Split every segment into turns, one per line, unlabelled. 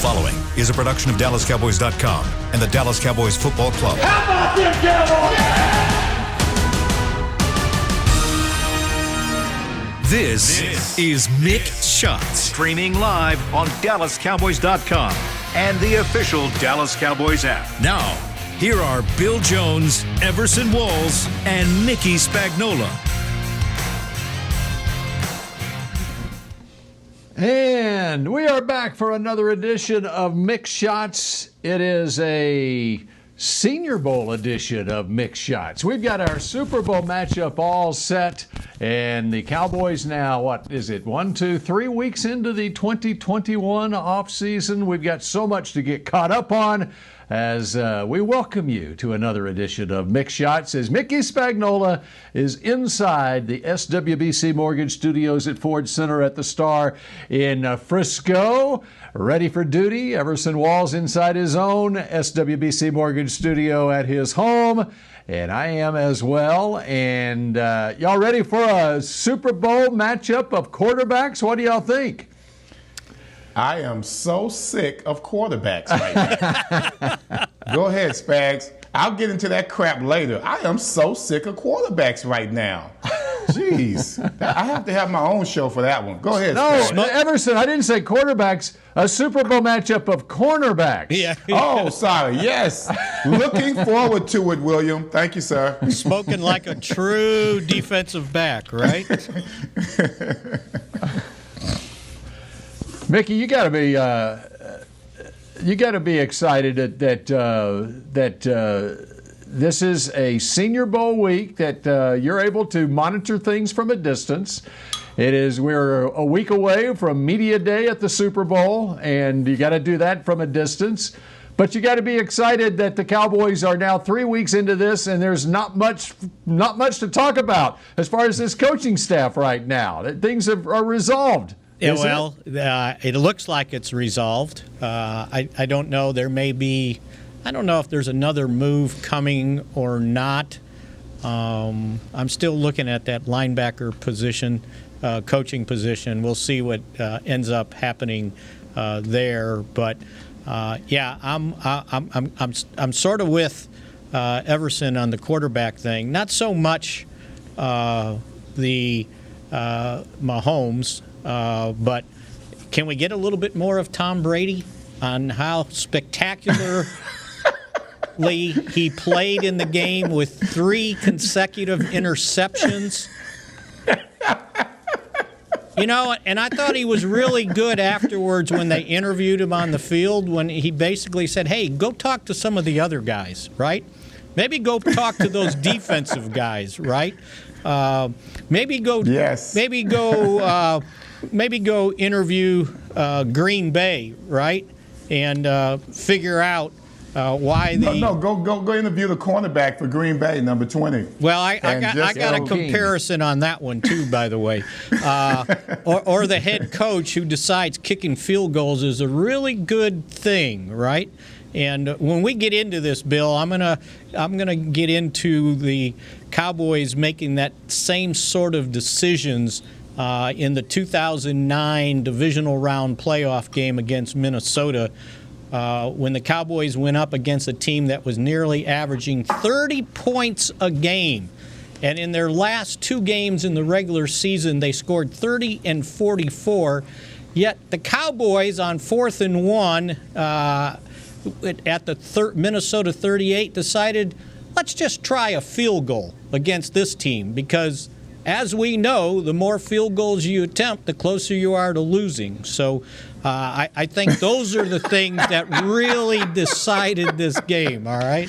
following is a production of DallasCowboys.com and the Dallas Cowboys Football Club.
How about them Cowboys?
This is Mick Shots.
Streaming live on DallasCowboys.com and the official Dallas Cowboys app.
Now, here are Bill Jones, Everson Walls, and Mickey Spagnola.
And we are back for another edition of Mick Shots. It is a Senior Bowl edition of Mick Shots. We've got our Super Bowl matchup all set, and the Cowboys now, 3 weeks into the 2021 offseason. We've got so much to get caught up on as we welcome you to another edition of Mick Shots as Mickey Spagnola is inside the SWBC Mortgage Studios at Ford Center at the Star in Frisco. Ready for duty. Everson Walls inside his own SWBC Mortgage Studio at his home. And I am as well. And y'all ready for a Super Bowl matchup of quarterbacks? What do y'all think?
I am so sick of quarterbacks right now. Go ahead, Spags. I'll get into that crap later. I am so sick of quarterbacks right now. Jeez. I have to have my own show for that one. Go ahead, Spags.
No, Everson, I didn't say quarterbacks. A Super Bowl matchup of cornerbacks.
Yeah.
Oh, sorry. Yes. Looking forward to it, William. Thank you, sir.
Spoken like a true defensive back, right?
Mickey, you got to be excited that this is a Senior Bowl week, that you're able to monitor things from a distance. We're a week away from Media Day at the Super Bowl, and you got to do that from a distance. But you got to be excited that the Cowboys are now 3 weeks into this, and there's not much to talk about as far as this coaching staff right now. That things are resolved.
It looks like it's resolved. I don't know. I don't know if there's another move coming or not. I'm still looking at that linebacker position, coaching position. We'll see what ends up happening there. But I'm sort of with Everson on the quarterback thing. Not so much the Mahomes. But can we get a little bit more of Tom Brady on how spectacularly he played in the game with 3 consecutive interceptions? You know, and I thought he was really good afterwards when they interviewed him on the field, when he basically said, hey, go talk to some of the other guys, right? Maybe go talk to those defensive guys, right? Maybe go interview Green Bay, right? And figure out why the
go interview the cornerback for Green Bay, number 20.
Well, I got a comparison on that one too, by the way. Or the head coach who decides kicking field goals is a really good thing, right? And when we get into this, Bill, I'm gonna get into the Cowboys making that same sort of decisions in the 2009 divisional round playoff game against Minnesota, when the Cowboys went up against a team that was nearly averaging 30 points a game. And in their last 2 games in the regular season, they scored 30 and 44. Yet the Cowboys on 4th and 1 at the Minnesota 38 decided, let's just try a field goal against this team, because as we know, the more field goals you attempt, the closer you are to losing. So I think those are the things that really decided this game, all right?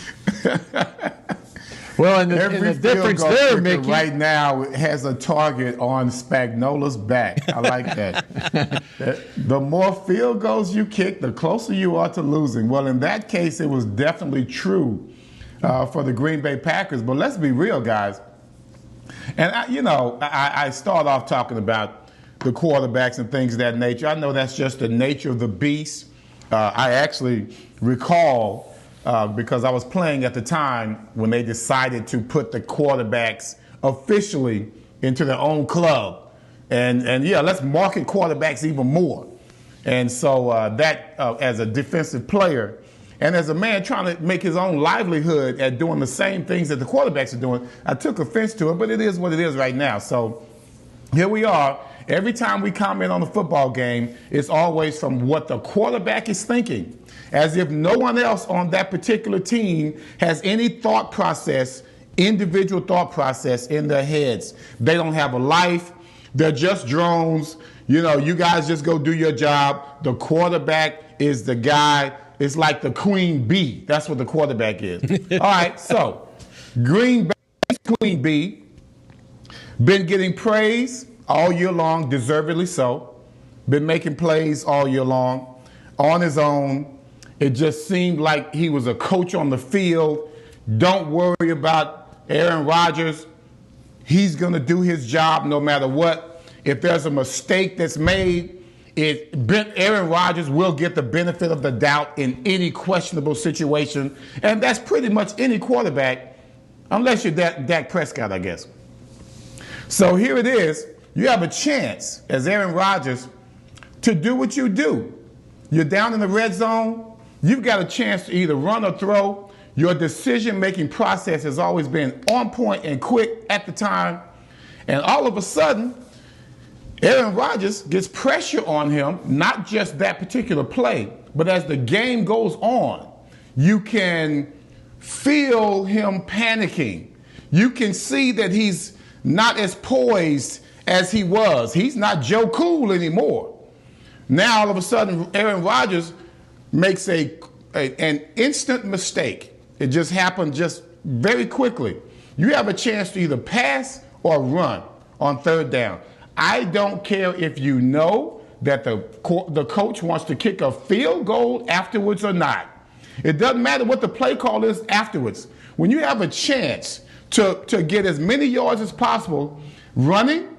Well, and
Every
the difference there, Mickey,
right now has a target on Spagnola's back. I like that. The more field goals you kick, the closer you are to losing. Well, in that case, it was definitely true for the Green Bay Packers. But let's be real, guys. And, I start off talking about the quarterbacks and things of that nature. I know that's just the nature of the beast. I actually recall, because I was playing at the time when they decided to put the quarterbacks officially into their own club. And let's market quarterbacks even more. And so as a defensive player and as a man trying to make his own livelihood at doing the same things that the quarterbacks are doing, I took offense to it, but it is what it is right now. So here we are. Every time we comment on the football game, it's always from what the quarterback is thinking, as if no one else on that particular team has any thought process, individual thought process in their heads. They don't have a life. They're just drones. You know, you guys just go do your job. The quarterback is the guy. It's like the queen bee. That's what the quarterback is. All right, so Green Bay's queen bee been getting praise all year long, deservedly so. Been making plays all year long on his own. It just seemed like he was a coach on the field. Don't worry about Aaron Rodgers. He's going to do his job no matter what. If there's a mistake that's made, Aaron Rodgers will get the benefit of the doubt in any questionable situation. And that's pretty much any quarterback, unless you're Dak Prescott, I guess. So here it is. You have a chance as Aaron Rodgers to do what you do. You're down in the red zone. You've got a chance to either run or throw. Your decision-making process has always been on point and quick at the time. And all of a sudden, Aaron Rodgers gets pressure on him, not just that particular play, but as the game goes on, you can feel him panicking. You can see that he's not as poised as he was. He's not Joe Cool anymore. Now, all of a sudden, Aaron Rodgers makes an instant mistake. It just happened just very quickly. You have a chance to either pass or run on third down. I don't care if you know that the coach wants to kick a field goal afterwards or not. It doesn't matter what the play call is afterwards. When you have a chance to get as many yards as possible running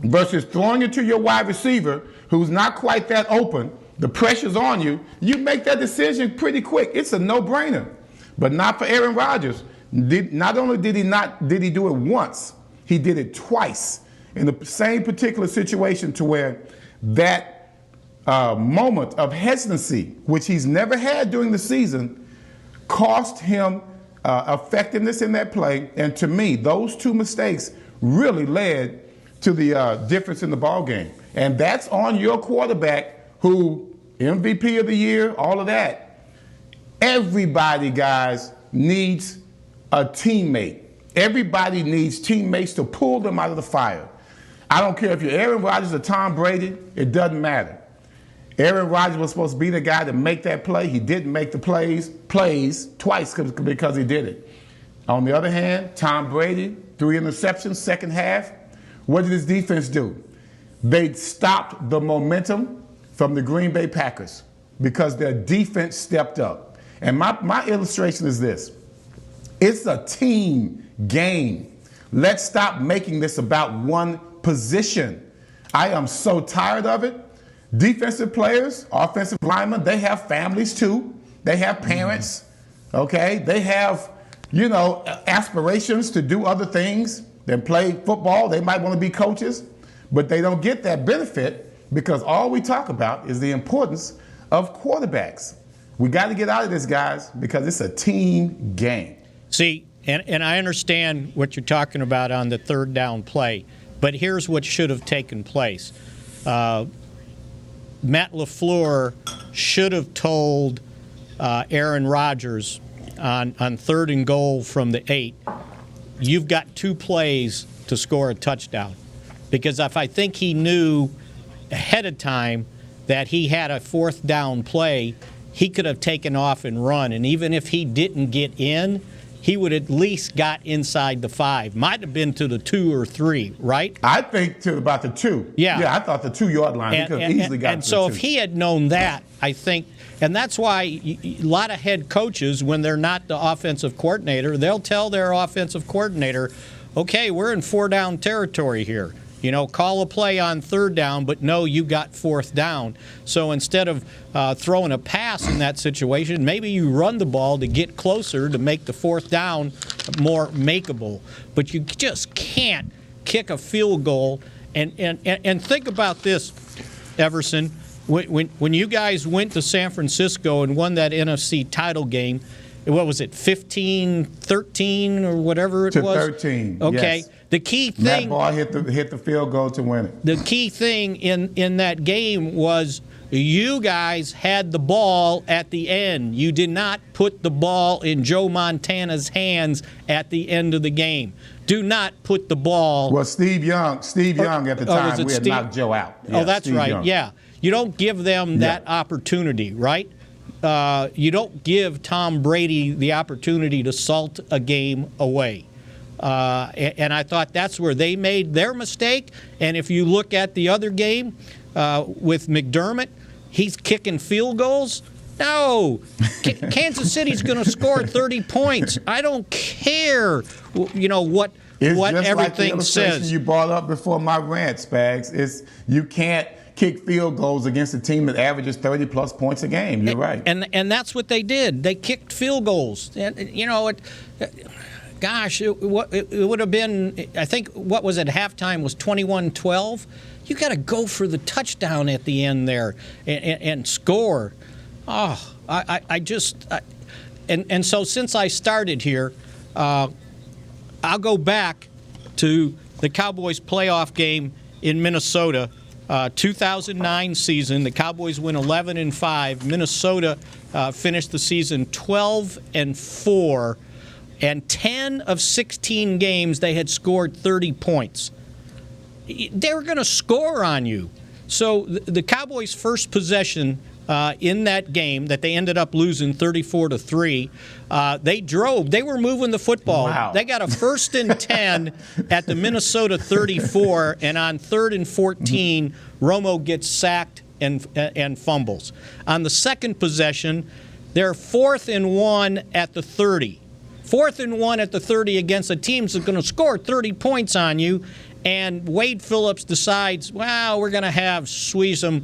versus throwing it to your wide receiver who's not quite that open, the pressure's on you, you make that decision pretty quick. It's a no-brainer. But not for Aaron Rodgers. Not only did he do it once, he did it twice in the same particular situation, to where that moment of hesitancy, which he's never had during the season, cost him effectiveness in that play. And to me, those two mistakes really led to the difference in the ball game. And that's on your quarterback, who MVP of the year, all of that. Everybody, guys, needs a teammate. Everybody needs teammates to pull them out of the fire. I don't care if you're Aaron Rodgers or Tom Brady, it doesn't matter. Aaron Rodgers was supposed to be the guy to make that play. He didn't make the plays twice because he did it. On the other hand, Tom Brady, 3 interceptions, second half. What did his defense do? They stopped the momentum from the Green Bay Packers because their defense stepped up. And my illustration is this. It's a team game. Let's stop making this about one position. I am so tired of it. Defensive players, offensive linemen, they have families too. They have parents, okay? They have, aspirations to do other things than play football. They might want to be coaches, but they don't get that benefit because all we talk about is the importance of quarterbacks. We got to get out of this, guys, because it's a team game.
See, and I understand what you're talking about on the third down play, but here's what should have taken place. Matt LaFleur should have told Aaron Rodgers on 3rd and goal from the 8, you've got 2 plays to score a touchdown. Because if I think he knew ahead of time that he had a 4th down play, he could have taken off and run. And even if he didn't get in, he would at least got inside the 5. Might have been to the 2 or 3, right?
I think to about the 2.
Yeah.
I thought the 2-yard line. He could have easily got to the 2.
And so if he had known that, I think, and that's why a lot of head coaches, when they're not the offensive coordinator, they'll tell their offensive coordinator, okay, we're in 4-down territory here. Call a play on 3rd down, but no, you got 4th down. So instead of throwing a pass in that situation, maybe you run the ball to get closer to make the 4th down more makeable. But you just can't kick a field goal. And think about this, Everson. when you guys went to San Francisco and won that NFC title game, what was it, 15-13 or whatever it was?
13.
Okay.
Yes.
The key thing.
That ball hit the field goal to win it.
The key thing in that game was you guys had the ball at the end. You did not put the ball in Joe Montana's hands at the end of the game. Do not put the ball.
Well, Steve Young at the time, we had knocked Joe out.
Yeah, that's
Steve
right.
Young.
Yeah. You don't give them that opportunity, right? You don't give Tom Brady the opportunity to salt a game away. And I thought that's where they made their mistake. And if you look at the other game with McDermott, he's kicking field goals. No, Kansas City's going to score 30 points. I don't care, what
It's
what
just
everything
like the illustration
says.
you brought up before my rant, Spags. You can't kick field goals against a team that averages 30-plus points a game. You're right.
And that's what they did. They kicked field goals. And, gosh, it would have been, I think, what was at halftime was 21-12. You got to go for the touchdown at the end there and score. Oh, and so since I started here, I'll go back to the Cowboys playoff game in Minnesota, 2009 season. The Cowboys win 11-5. Minnesota finished the season 12-4, and 10 of 16 games they had scored 30 points. They were going to score on you. So the Cowboys' first possession in that game that they ended up losing 34-3, they drove. They were moving the football.
Wow.
They got a 1st and 10 at the Minnesota 34, and on 3rd and 14, Romo gets sacked and fumbles. On the second possession, they're 4th and 1 at the 30. 4th and 1 at the 30 against a team that's going to score 30 points on you, and Wade Phillips decides, well, we're going to have Sweezum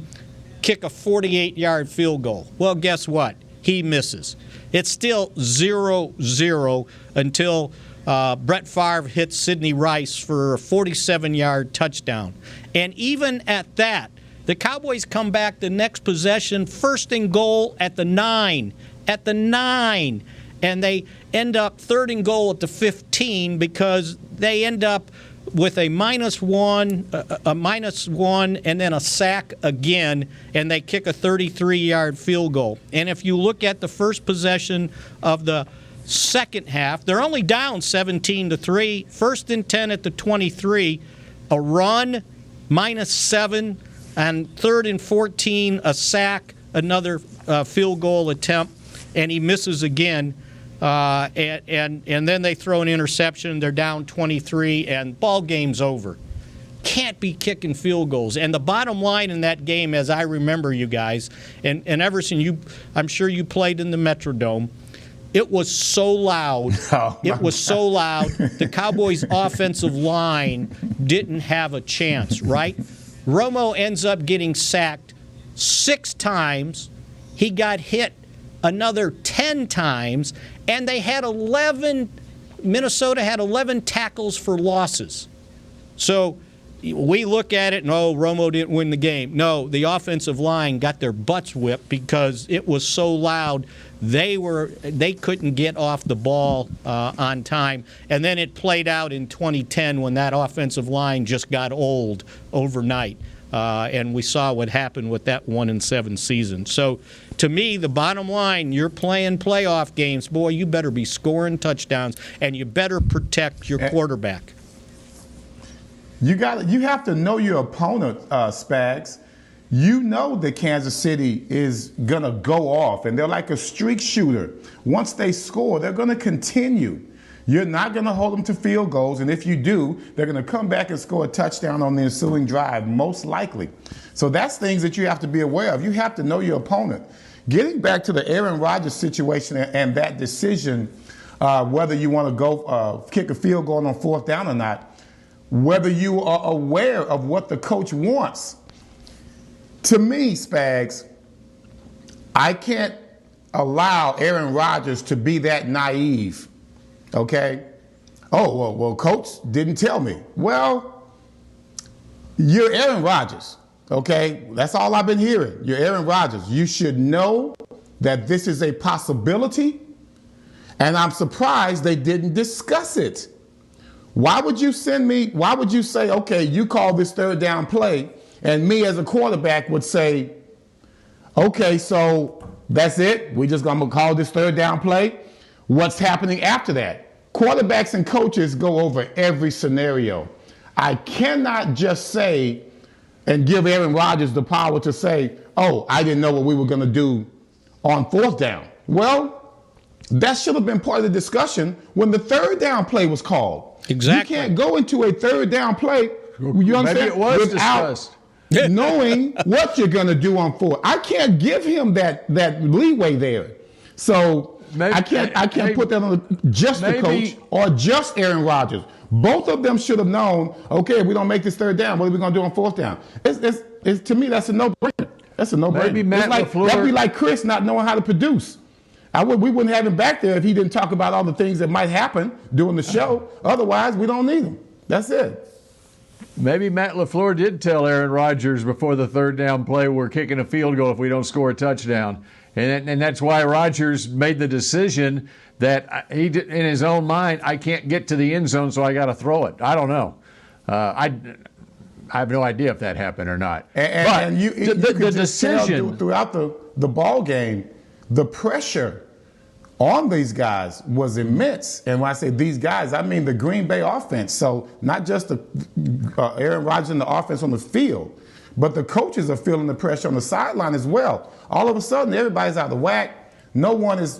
kick a 48-yard field goal. Well, guess what? He misses. It's still 0-0 until Brett Favre hits Sidney Rice for a 47-yard touchdown. And even at that, the Cowboys come back the next possession, 1st and goal at the 9. At the 9. And they end up 3rd and goal at the 15 because they end up with a -1, and then a sack again, and they kick a 33-yard field goal. And if you look at the first possession of the second half, they're only down 17-3, 1st and 10 at the 23, a run, -7, and 3rd and 14, a sack, another field goal attempt, and he misses again. And then they throw an interception. They're down 23, and ball game's over. Can't be kicking field goals. And the bottom line in that game, as I remember, you guys, and Everson, I'm sure you played in the Metrodome. It was so loud. It was so loud. The Cowboys' offensive line didn't have a chance, right? Romo ends up getting sacked 6 times. He got hit another 10 times, and they had Minnesota had 11 tackles for losses. So we look at it and, Romo didn't win the game. No, the offensive line got their butts whipped because it was so loud. They couldn't get off the ball on time. And then it played out in 2010 when that offensive line just got old overnight. And we saw what happened with that 1-7 season. So, to me, the bottom line, you're playing playoff games, boy, you better be scoring touchdowns, and you better protect your quarterback.
You have to know your opponent, Spags. You know that Kansas City is going to go off, and they're like a streak shooter. Once they score, they're going to continue. You're not going to hold them to field goals, and if you do, they're going to come back and score a touchdown on the ensuing drive, most likely. So that's things that you have to be aware of. You have to know your opponent. Getting back to the Aaron Rodgers situation and that decision, whether you want to go kick a field goal on 4th down or not, whether you are aware of what the coach wants. To me, Spags, I can't allow Aaron Rodgers to be that naive. Okay? Well, coach didn't tell me. Well, you're Aaron Rodgers. Okay, that's all I've been hearing. You're Aaron Rodgers. You should know that this is a possibility, and I'm surprised they didn't discuss it. Why would you say, okay, you call this third down play, and me as a quarterback would say, okay, so that's it? We're just going to call this third down play? What's happening after that? Quarterbacks and coaches go over every scenario. I cannot just say and give Aaron Rodgers the power to say, oh, I didn't know what we were going to do on fourth down. Well, that should have been part of the discussion when the third down play was called.
Exactly.
You can't go into a third down play, you understand,
Maybe it was
without
discussed.
knowing what you're going to do on fourth. I can't give him that leeway there. So
Maybe,
I can't put that on just the coach or just Aaron Rodgers. Both of them should have known, okay, if we don't make this third down, what are we going to do on fourth down? It's to me, that's a no-brainer. That's a no-brainer.
Maybe Matt LaFleur.
That'd be like Chris not knowing how to produce. We wouldn't have him back there if he didn't talk about all the things that might happen during the show. Otherwise, we don't need him. That's it.
Maybe Matt LaFleur did tell Aaron Rodgers before the third down play, we're kicking a field goal if we don't score a touchdown. And that's why Rodgers made the decision that he did, in his own mind, I can't get to the end zone, so I got to throw it. I don't know. I have no idea if that happened or not.
And you could
the
just tell
decision
throughout the ball game, the pressure on these guys was immense. And when I say these guys, I mean the Green Bay offense. So not just the Aaron Rodgers and the offense on the field, but the coaches are feeling the pressure on the sideline as well. All of a sudden, everybody's out of whack. No one is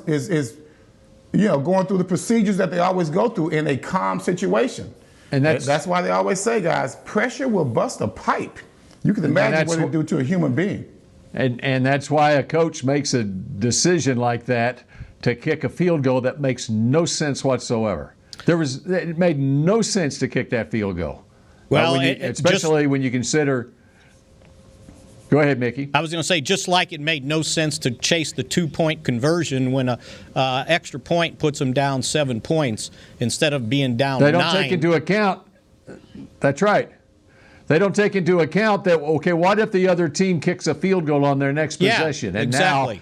going through the procedures that they always go through in a calm situation. And that's why they always say, guys, pressure will bust a pipe. You can imagine what it do to a human being.
And that's why a coach makes a decision like that to kick a field goal that makes no sense whatsoever. It made no sense to kick that field goal. Well, especially when you consider. Go ahead, Mickey.
I was going to say, just like it made no sense to chase the 2-point conversion when a extra point puts them down 7 points instead of being down 9.
They don't take into account. That's right. They don't take into account that, okay, what if the other team kicks a field goal on their next possession? And
exactly.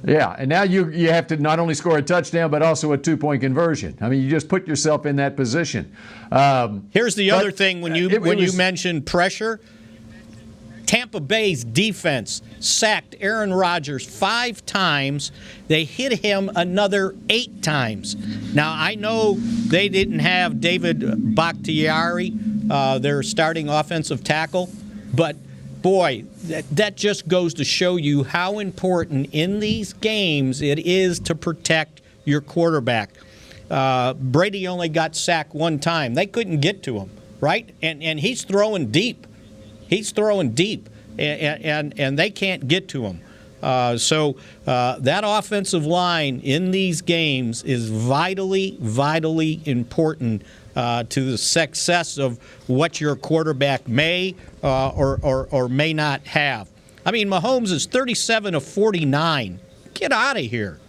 And now you have to not only score a touchdown, but also a 2-point conversion. I mean, you just put yourself in that position.
Here's the other thing when you mentioned pressure. Tampa Bay's defense sacked Aaron Rodgers 5 times. They hit him another 8 times. Now, I know they didn't have David Bakhtiari, their starting offensive tackle, but boy, that just goes to show you how important in these games it is to protect your quarterback. Brady only got sacked 1 time. They couldn't get to him, right? And he's throwing deep. He's throwing deep, and they can't get to him. So that offensive line in these games is vitally, vitally important to the success of what your quarterback may or may not have. I mean, Mahomes is 37 of 49. Get out of here,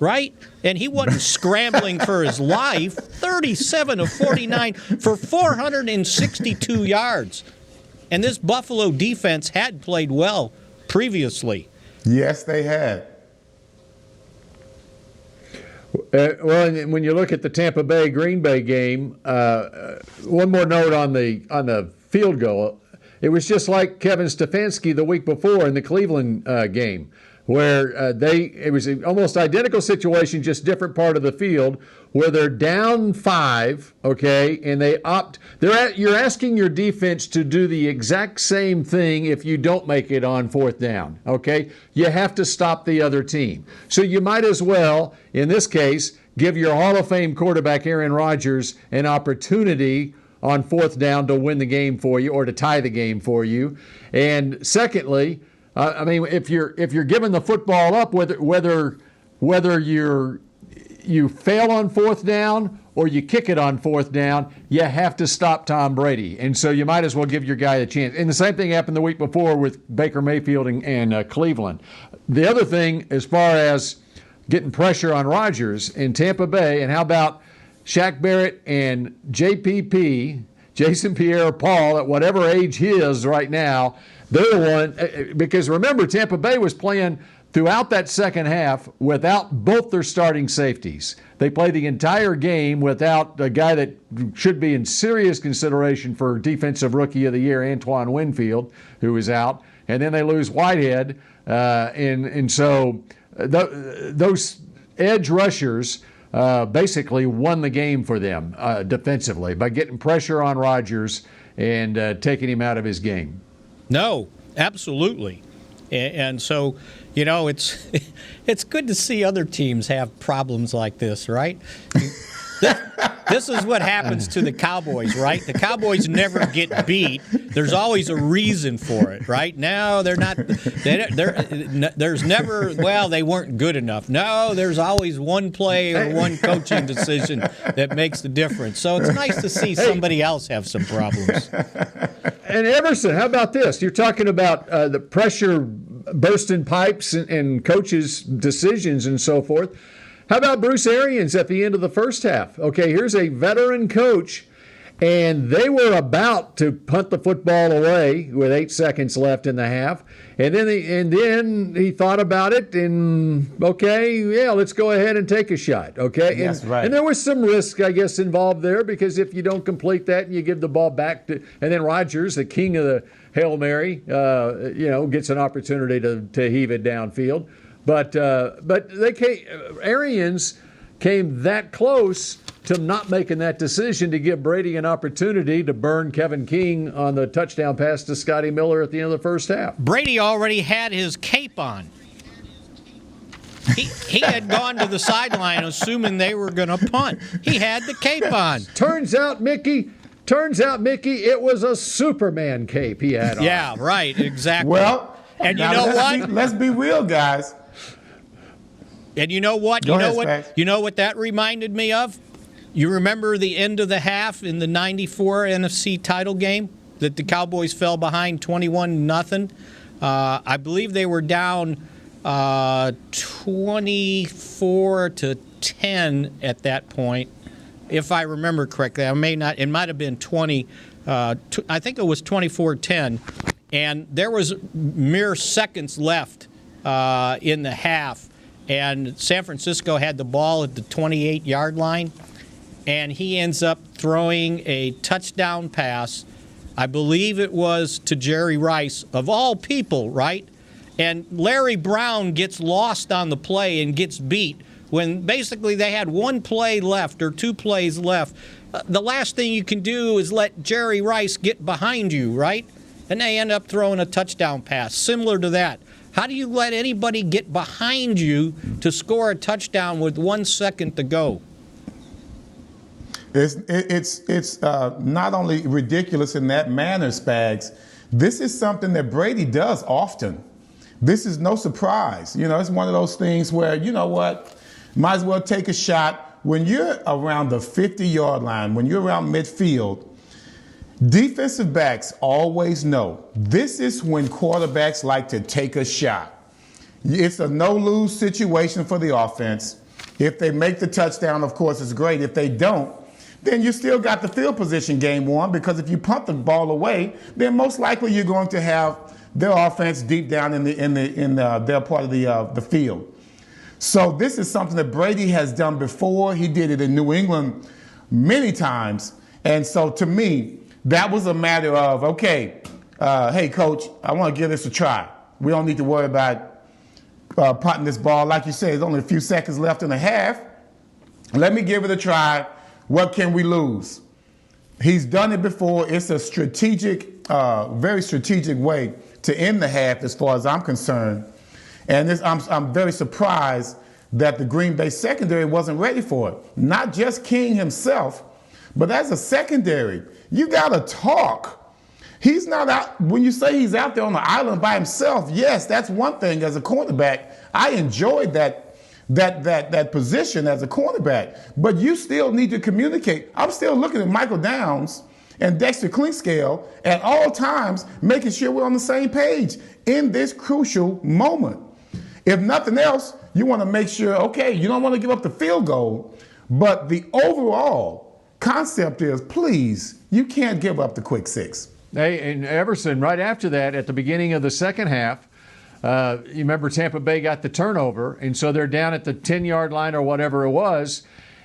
right? And he wasn't scrambling for his life. 37 of 49 for 462 yards. And this Buffalo defense had played well previously.
Yes, they had.
Well, when you look at the Tampa Bay-Green Bay game, one more note on the field goal. It was just like Kevin Stefanski the week before in the Cleveland game, where it was an almost identical situation, just different part of the field, where they're down 5, okay, and you're asking your defense to do the exact same thing if you don't make it on 4th down, okay? You have to stop the other team. So you might as well, in this case, give your Hall of Fame quarterback Aaron Rodgers an opportunity on 4th down to win the game for you or to tie the game for you. And secondly, I mean, if you're giving the football up, whether you fail on 4th down or you kick it on 4th down, you have to stop Tom Brady. And so you might as well give your guy a chance. And the same thing happened the week before with Baker Mayfield and Cleveland. The other thing, as far as getting pressure on Rodgers in Tampa Bay, and how about Shaq Barrett and JPP, Jason Pierre-Paul, at whatever age he is right now, they're the one, because remember, Tampa Bay was playing throughout that second half without both their starting safeties. They played the entire game without a guy that should be in serious consideration for Defensive Rookie of the Year, Antoine Winfield, who was out. And then they lose Whitehead. And so those edge rushers basically won the game for them defensively by getting pressure on Rodgers and taking him out of his game.
No, absolutely. And so, you know, it's good to see other teams have problems like this, right? This is what happens to the Cowboys, right? The Cowboys never get beat. There's always a reason for it, right? No, they're not. There's never, well, they weren't good enough. No, there's always one play or one coaching decision that makes the difference. So it's nice to see somebody else have some problems.
And Everson, how about this? You're talking about the pressure bursting pipes and coaches' decisions and so forth. How about Bruce Arians at the end of the first half? Okay, here's a veteran coach, and they were about to punt the football away with 8 seconds left in the half. And then he thought about it, and okay, yeah, let's go ahead and take a shot. Okay,
That's right.
And there was some risk, I guess, involved there, because if you don't complete that and you give the ball back to, and then Rodgers, the king of the Hail Mary, gets an opportunity to heave it downfield. But Arians came that close to not making that decision to give Brady an opportunity to burn Kevin King on the touchdown pass to Scotty Miller at the end of the first half.
Brady already had his cape on. He had gone to the sideline assuming they were going to punt. He had the cape on.
Turns out, Mickey, it was a Superman cape he had on.
Yeah, right, exactly.
Well,
and you know what?
Let's be real, guys.
And you know what?
Go ahead,
You know what that reminded me of? You remember the end of the half in the 94 NFC title game that the Cowboys fell behind 21-0? I believe they were down 24-10 at that point, if I remember correctly. I may not. It might have been 20. I think it was 24-10, and there was mere seconds left in the half. And San Francisco had the ball at the 28-yard line, and he ends up throwing a touchdown pass. I believe it was to Jerry Rice, of all people, right? And Larry Brown gets lost on the play and gets beat when basically they had one play left or two plays left. The last thing you can do is let Jerry Rice get behind you, right? And they end up throwing a touchdown pass, similar to that. How do you let anybody get behind you to score a touchdown with 1 second to go?
It's not only ridiculous in that manner, Spags. This is something that Brady does often. This is no surprise. You know, it's one of those things where, you know what, might as well take a shot. When you're around the 50-yard line, when you're around midfield, defensive backs always know this is when quarterbacks like to take a shot. It's a no-lose situation for the offense. If they make the touchdown, of course, it's great. If they don't, then you still got the field position game one, because if you punt the ball away, then most likely you're going to have their offense deep down in their part of the field. So this is something that Brady has done before. He did it in New England many times. And so to me, that was a matter of, okay, hey, Coach, I want to give this a try. We don't need to worry about punting this ball. Like you said, there's only a few seconds left in the half. Let me give it a try. What can we lose? He's done it before. It's a strategic, very strategic way to end the half as far as I'm concerned. And I'm very surprised that the Green Bay secondary wasn't ready for it. Not just King himself, but as a secondary, you got to talk. He's not out. When you say he's out there on the island by himself, yes, that's one thing. As a cornerback, I enjoyed that position as a cornerback. But you still need to communicate. I'm still looking at Michael Downs and Dexter Clinkscale at all times, making sure we're on the same page in this crucial moment. If nothing else, you want to make sure, okay, you don't want to give up the field goal, but the overall concept is, please, you can't give up the quick six.
Hey, and Everson, right after that, at the beginning of the second half, you remember Tampa Bay got the turnover, and so they're down at the 10-yard line or whatever it was,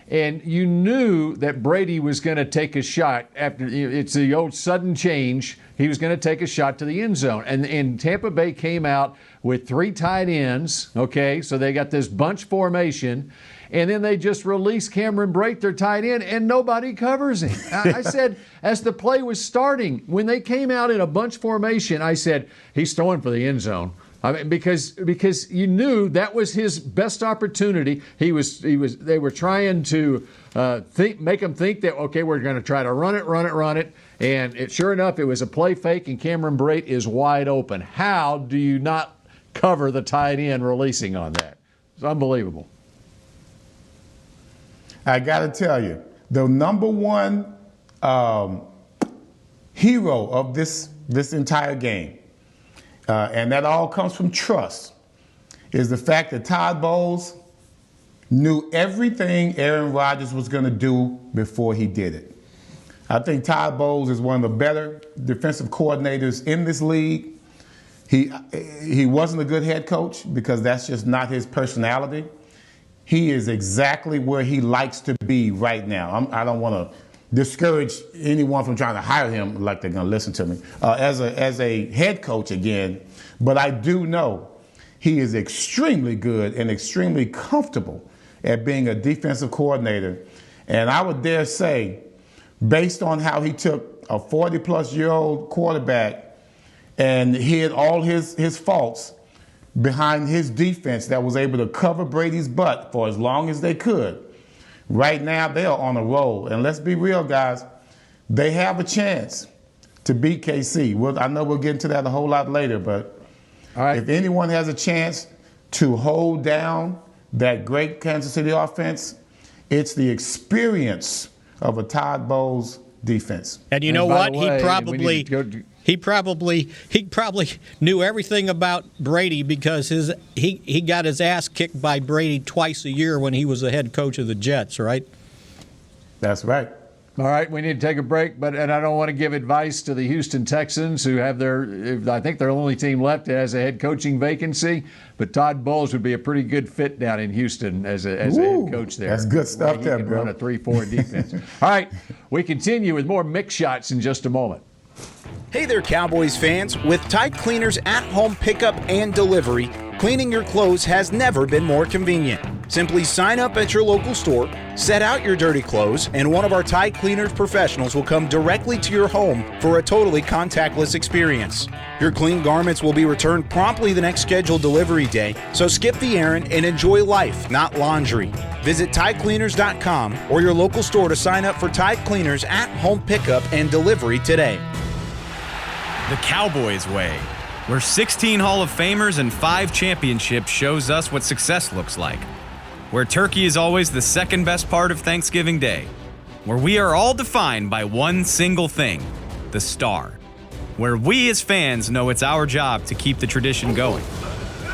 and you knew that Brady was going to take a shot. After it's the old sudden change. He was going to take a shot to the end zone. And Tampa Bay came out with 3 tight ends, okay? So they got this bunch formation, and then they just released Cameron Brate, their tight end, and nobody covers him. I said, as the play was starting, when they came out in a bunch formation, I said, he's throwing for the end zone. I mean, because you knew that was his best opportunity. They were trying to make him think that, okay, we're going to try to run it. And sure enough, it was a play fake, and Cameron Brate is wide open. How do you not cover the tight end releasing on that? It's unbelievable.
I got to tell you, the number one hero of this entire game, and that all comes from trust, is the fact that Todd Bowles knew everything Aaron Rodgers was going to do before he did it. I think Todd Bowles is one of the better defensive coordinators in this league. He wasn't a good head coach because that's just not his personality. He is exactly where he likes to be right now. I don't want to discourage anyone from trying to hire him like they're going to listen to me as a head coach again. But I do know he is extremely good and extremely comfortable at being a defensive coordinator. And I would dare say, based on how he took a 40-plus-year-old quarterback and hid all his faults behind his defense that was able to cover Brady's butt for as long as they could, right now they are on a roll. And let's be real, guys, they have a chance to beat KC. I know we'll get into that a whole lot later, but if anyone has a chance to hold down that great Kansas City offense, it's the experience of a Todd Bowles defense.
And you know what? He probably knew everything about Brady because he got his ass kicked by Brady twice a year when he was the head coach of the Jets, right?
That's right.
All right, we need to take a break, and I don't want to give advice to the Houston Texans, who have I think their only team left that has a head coaching vacancy, but Todd Bowles would be a pretty good fit down in Houston as a head coach there.
That's good stuff there,
bro. Run a 3-4 defense. All right, we continue with more Mick shots in just a moment.
Hey there, Cowboys fans. With Tide Cleaners at-home pickup and delivery, cleaning your clothes has never been more convenient. Simply sign up at your local store, set out your dirty clothes, and one of our Tide Cleaners professionals will come directly to your home for a totally contactless experience. Your clean garments will be returned promptly the next scheduled delivery day, so skip the errand and enjoy life, not laundry. Visit TideCleaners.com or your local store to sign up for Tide Cleaners at-home pickup and delivery today.
The Cowboys way, where 16 Hall of Famers and 5 championships shows us what success looks like. Where turkey is always the second best part of Thanksgiving Day. Where we are all defined by one single thing, the star. Where we as fans know it's our job to keep the tradition going.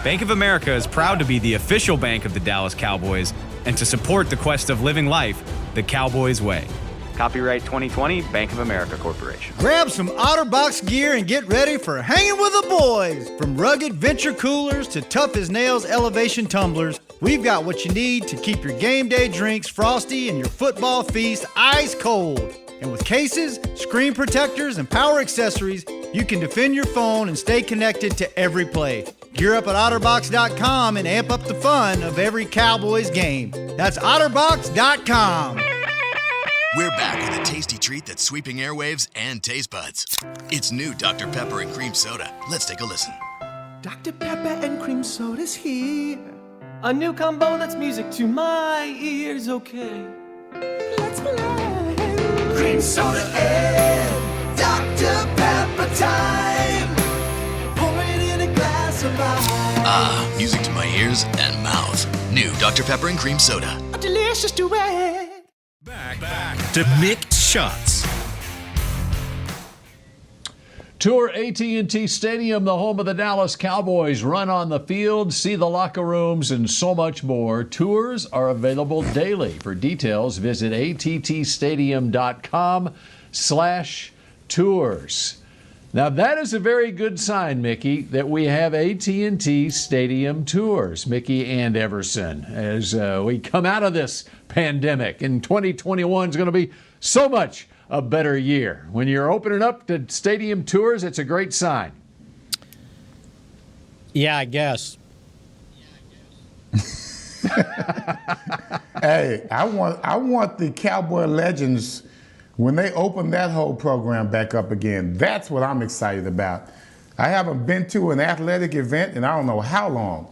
Bank of America is proud to be the official bank of the Dallas Cowboys and to support the quest of living life the Cowboys way.
Copyright 2020, Bank of America Corporation.
Grab some OtterBox gear and get ready for hanging with the boys. From rugged venture coolers to tough as nails elevation tumblers, we've got what you need to keep your game day drinks frosty and your football feast ice cold. And with cases, screen protectors, and power accessories, you can defend your phone and stay connected to every play. Gear up at OtterBox.com and amp up the fun of every Cowboys game. That's OtterBox.com.
We're back with a tasty treat that's sweeping airwaves and taste buds. It's new Dr. Pepper and Cream Soda. Let's take a listen.
Dr. Pepper and Cream Soda's here. A new combo that's music to my ears, okay. Let's play. Cream Soda and Dr. Pepper time. Pour it in a glass of ice.
Ah, music to my ears and mouth. New Dr. Pepper and Cream Soda.
A delicious duet.
Back to Mick Shots.
Tour AT&T Stadium, the home of the Dallas Cowboys. Run on the field, see the locker rooms, and so much more. Tours are available daily. For details, visit attstadium.com/tours. Now, that is a very good sign, Mickey, that we have AT&T Stadium tours, Mickey and Everson, as we come out of this pandemic. And 2021 is going to be so much a better year. When you're opening up to stadium tours, it's a great sign.
Yeah, I guess.
Hey, I want the Cowboy Legends, when they open that whole program back up again, that's what I'm excited about. I haven't been to an athletic event in I don't know how long.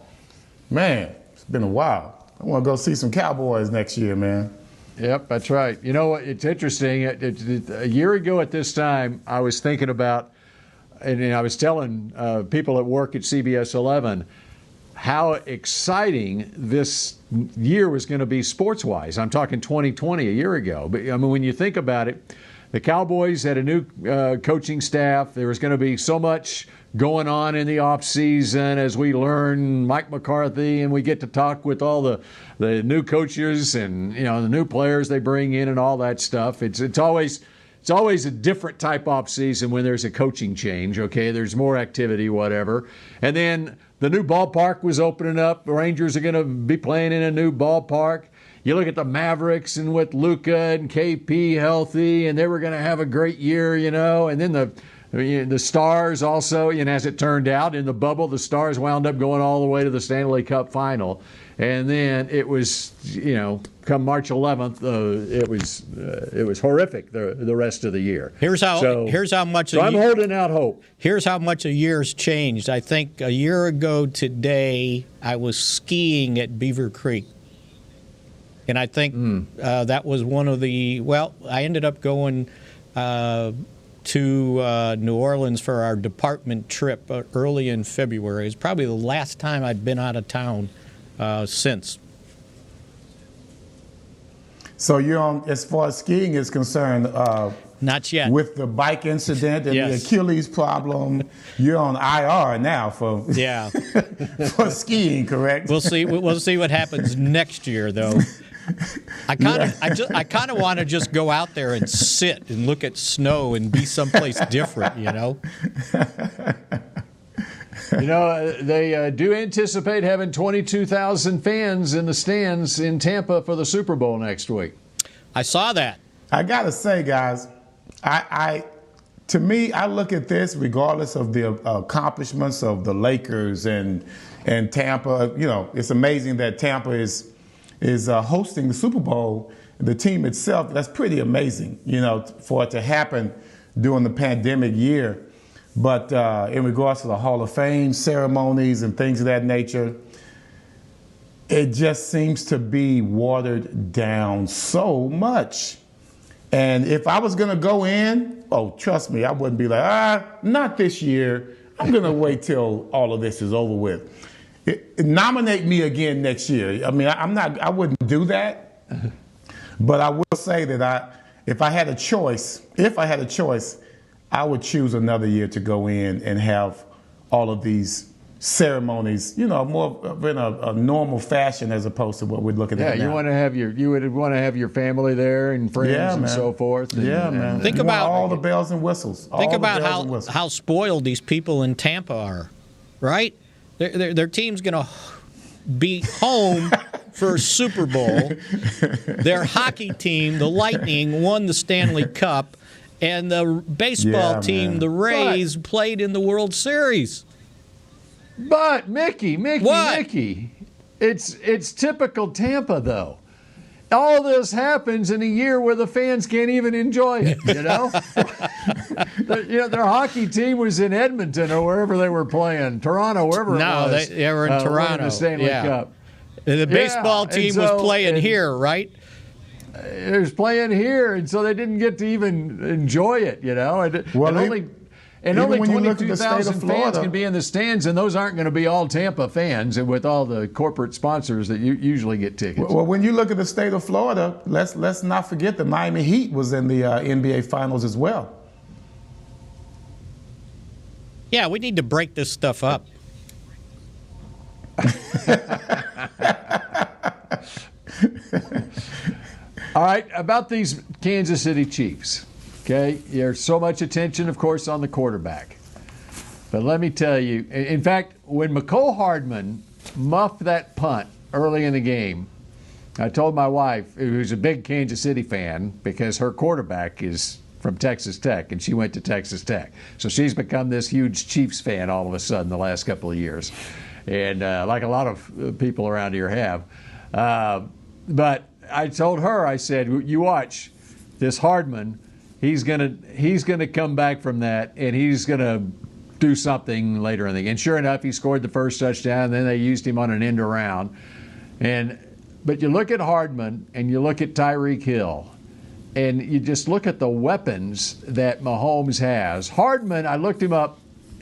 Man, it's been a while. I want to go see some Cowboys next year, man.
Yep, that's right. You know what? It's interesting. A year ago at this time, I was thinking about, and I was telling people at work at CBS 11 how exciting this year was going to be sports-wise. I'm talking 2020, a year ago. But I mean, when you think about it, the Cowboys had a new coaching staff. There was going to be so much going on in the offseason as we learn Mike McCarthy, and we get to talk with all the new coaches and the new players they bring in and all that stuff. It's always a different type offseason when there's a coaching change. Okay, there's more activity, whatever, and then the new ballpark was opening up. The Rangers are going to be playing in a new ballpark. You look at the Mavericks and with Luka and KP healthy, and they were going to have a great year, and then the Stars also, as it turned out, in the bubble, the Stars wound up going all the way to the Stanley Cup final. And then it was, come March 11th, it was horrific the rest of the year.
Here's how much.
So I'm holding out hope.
Here's how much a year's changed. I think a year ago today, I was skiing at Beaver Creek. And I think that was one of the, I ended up going to New Orleans for our department trip early in February. It's probably the last time I'd been out of town since.
So you're on, as far as skiing is concerned,
not yet.
With the bike incident and the Achilles problem, you're on IR now for for skiing, correct?
We'll see. We'll see what happens next year, though. I kind of want to just go out there and sit and look at snow and be someplace different,
They do anticipate having 22,000 fans in the stands in Tampa for the Super Bowl next week.
I saw that.
I gotta say, guys, to me, I look at this regardless of the accomplishments of the Lakers and Tampa. It's amazing that Tampa is hosting the Super Bowl. The team itself, that's pretty amazing, for it to happen during the pandemic year. But in regards to the Hall of Fame ceremonies and things of that nature, it just seems to be watered down so much. And if I was going to go in, trust me, I wouldn't be like, not this year. I'm going to wait till all of this is over with. Nominate me again next year. I mean, I wouldn't do that. But I will say that if I had a choice, I would choose another year to go in and have all of these ceremonies, more in a normal fashion as opposed to what we're looking at now.
Yeah, you would want to have your family there and friends and so forth.
Man.
Think about
all the bells and whistles.
Think about how spoiled these people in Tampa are, right? Their team's going to be home for a Super Bowl. Their hockey team, the Lightning, won the Stanley Cup. And the baseball team, the Rays, played in the World Series.
But Mickey, it's typical Tampa, though. All this happens in a year where the fans can't even enjoy it. Their hockey team was in Edmonton or wherever they were playing, Toronto, wherever it was.
No, they were in Toronto.
The Stanley Cup.
The baseball team was playing here, right?
It was playing here, and so they didn't get to even enjoy it, Only 22,000 fans can be in the stands, and those aren't going to be all Tampa fans, and with all the corporate sponsors that you usually get tickets.
Well, when you look at the state of Florida, let's not forget the Miami Heat was in the NBA Finals as well.
Yeah, we need to break this stuff up.
All right, about these Kansas City Chiefs. Okay, there's so much attention, of course, on the quarterback. But let me tell you, in fact, when McCole Hardman muffed that punt early in the game, I told my wife, who's a big Kansas City fan, because her quarterback is from Texas Tech, and she went to Texas Tech. So she's become this huge Chiefs fan all of a sudden the last couple of years, and like a lot of people around here have. But I told her, I said, you watch this Hardman. He's gonna come back from that, and he's gonna do something later in the game. And sure enough, he scored the first touchdown. And then they used him on an end around. But you look at Hardman and you look at Tyreek Hill, and you just look at the weapons that Mahomes has. Hardman, I looked him up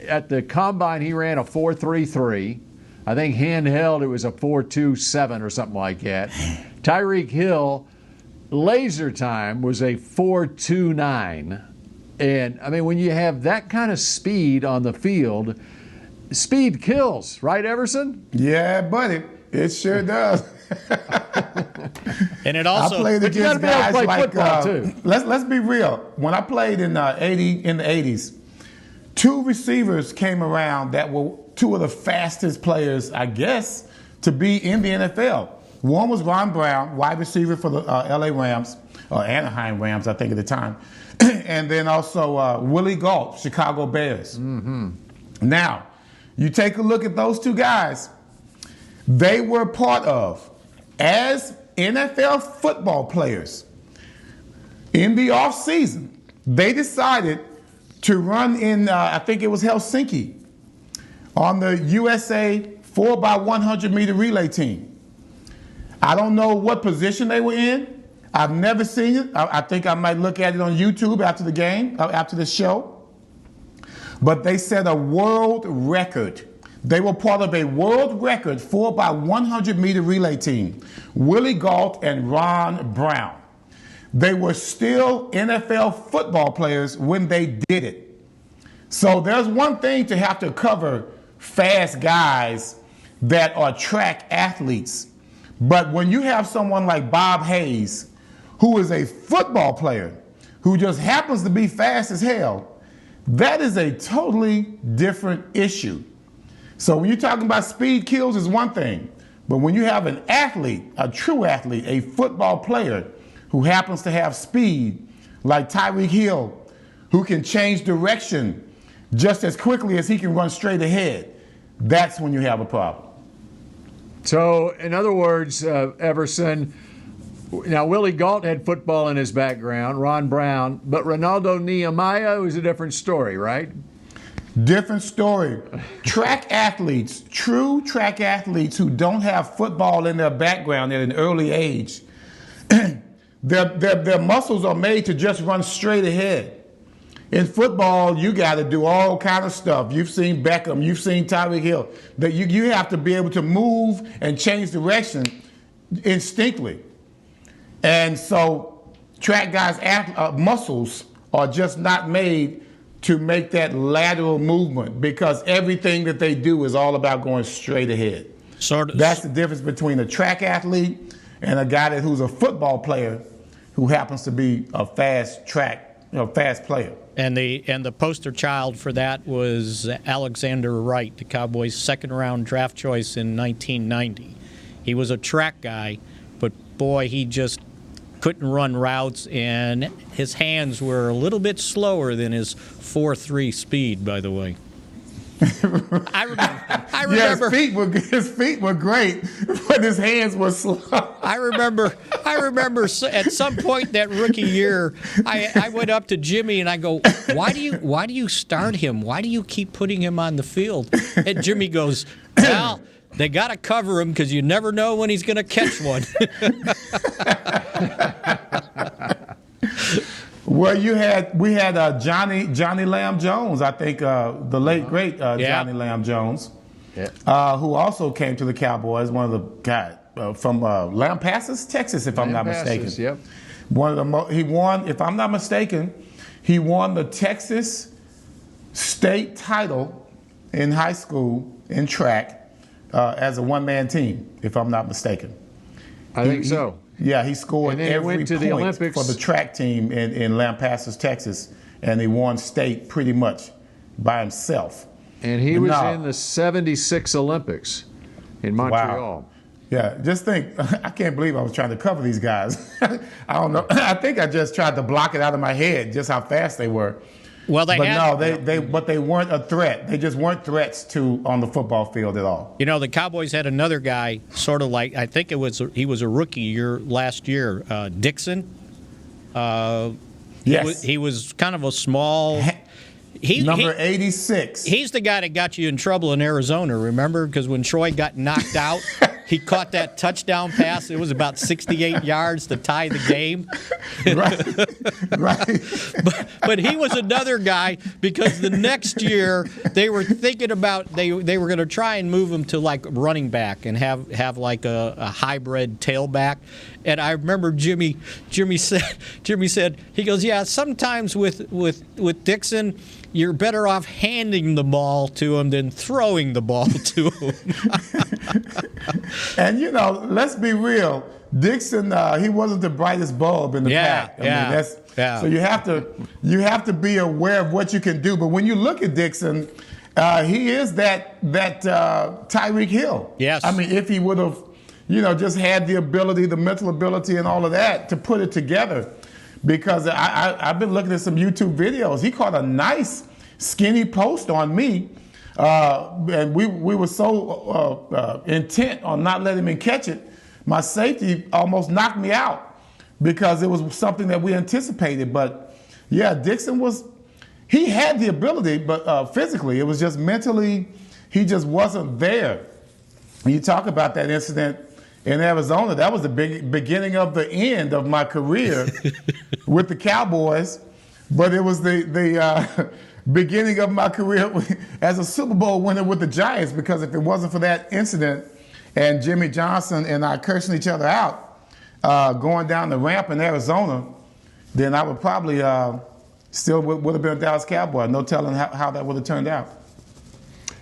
at the combine. He ran a 4.33. I think handheld it was a 4.27 or something like that. Tyreek Hill, laser time was a 4.29. And, I mean, when you have that kind of speed on the field, speed kills, right, Everson?
Yeah, buddy. It sure does.
And it also,
I played against guys
play
like
football too.
Let's be real. When I played in the 80s, two receivers came around that were two of the fastest players, I guess, to be in the NFL. One was Ron Brown, wide receiver for the LA Rams, or Anaheim Rams, I think at the time. And then also Willie Gault, Chicago Bears. Mm-hmm. Now, you take a look at those two guys. They were part of, as NFL football players, in the offseason, they decided to run in, I think it was Helsinki, on the USA 4x100 meter relay team. I don't know what position they were in. I've never seen it. I think I might look at it on YouTube after the game, after the show. But they set a world record. They were part of a world record 4x100 meter relay team. Willie Gault and Ron Brown. They were still NFL football players when they did it. So there's one thing to have to cover fast guys that are track athletes. But when you have someone like Bob Hayes, who is a football player, who just happens to be fast as hell, that is a totally different issue. So when you're talking about speed kills is one thing, but when you have an athlete, a true athlete, a football player who happens to have speed, like Tyreek Hill, who can change direction just as quickly as he can run straight ahead, that's when you have a problem.
So, in other words, Everson, now Willie Gault had football in his background, Ron Brown, but Ronaldo Nehemiah was a different story, right?
Different story. Track athletes, true track athletes who don't have football in their background at an early age, their muscles are made to just run straight ahead. In football, you got to do all kind of stuff. You've seen Beckham, you've seen Tyreek Hill. That you have to be able to move and change direction instinctively. And so track guys' muscles are just not made to make that lateral movement because everything that they do is all about going straight ahead. That's the difference between a track athlete and a guy who's a football player who happens to be a fast player.
And the poster child for that was Alexander Wright, the Cowboys' second-round draft choice in 1990. He was a track guy, but boy, he just couldn't run routes, and his hands were a little bit slower than his 4.3 speed, by the way. I remember.
Yeah, his feet were great, but his hands were slow.
I remember at some point that rookie year, I went up to Jimmy and I go, why do you start him? Why do you keep putting him on the field? And Jimmy goes, well, they got to cover him because you never know when he's going to catch one.
Well, we had Johnny Lamb Jones, I think the late great Johnny Lamb Jones, who also came to the Cowboys. One of the guys from Lampasas, Texas, if I'm not mistaken.
Yep.
He won, if I'm not mistaken, he won the Texas state title in high school in track as a one-man team, if I'm not mistaken.
I think so.
He scored every
went to
point
the Olympics
for the track team in Lampasas, Texas, and he won state pretty much by himself.
And he was in the 76 Olympics in Montreal.
Wow. Yeah, just think, I can't believe I was trying to cover these guys. I don't know. I think I just tried to block it out of my head, just how fast they were.
Well, they
weren't a threat. They just weren't threats on the football field at all.
You know, the Cowboys had another guy, sort of like, I think he was a rookie last year, Dixon.
Yes.
He was kind of a small.
Number 86.
He's the guy that got you in trouble in Arizona, remember? Because when Troy got knocked out, he caught that touchdown pass. It was about 68 yards to tie the game.
Right.
But he was another guy because the next year they were thinking about they were going to try and move him to like running back and have like a hybrid tailback. And I remember Jimmy said he goes, yeah, sometimes with Dixon, you're better off handing the ball to him than throwing the ball to him.
And, you know, let's be real. Dixon, he wasn't the brightest bulb in the pack. I mean, so you have to be aware of what you can do. But when you look at Dixon, he is that Tyreek Hill.
Yes.
I mean, if he would have, just had the ability, the mental ability and all of that to put it together. Because I've been looking at some YouTube videos. He caught a nice skinny post on me. And we were so intent on not letting him catch it, my safety almost knocked me out because it was something that we anticipated. But yeah, Dixon he had the ability, but physically, it was just mentally, he just wasn't there. You talk about that incident in Arizona, that was the beginning of the end of my career with the Cowboys, but it was the beginning of my career as a Super Bowl winner with the Giants, because if it wasn't for that incident and Jimmy Johnson and I cursing each other out going down the ramp in Arizona, then I would probably still would have been a Dallas Cowboy. No telling how that would have turned out.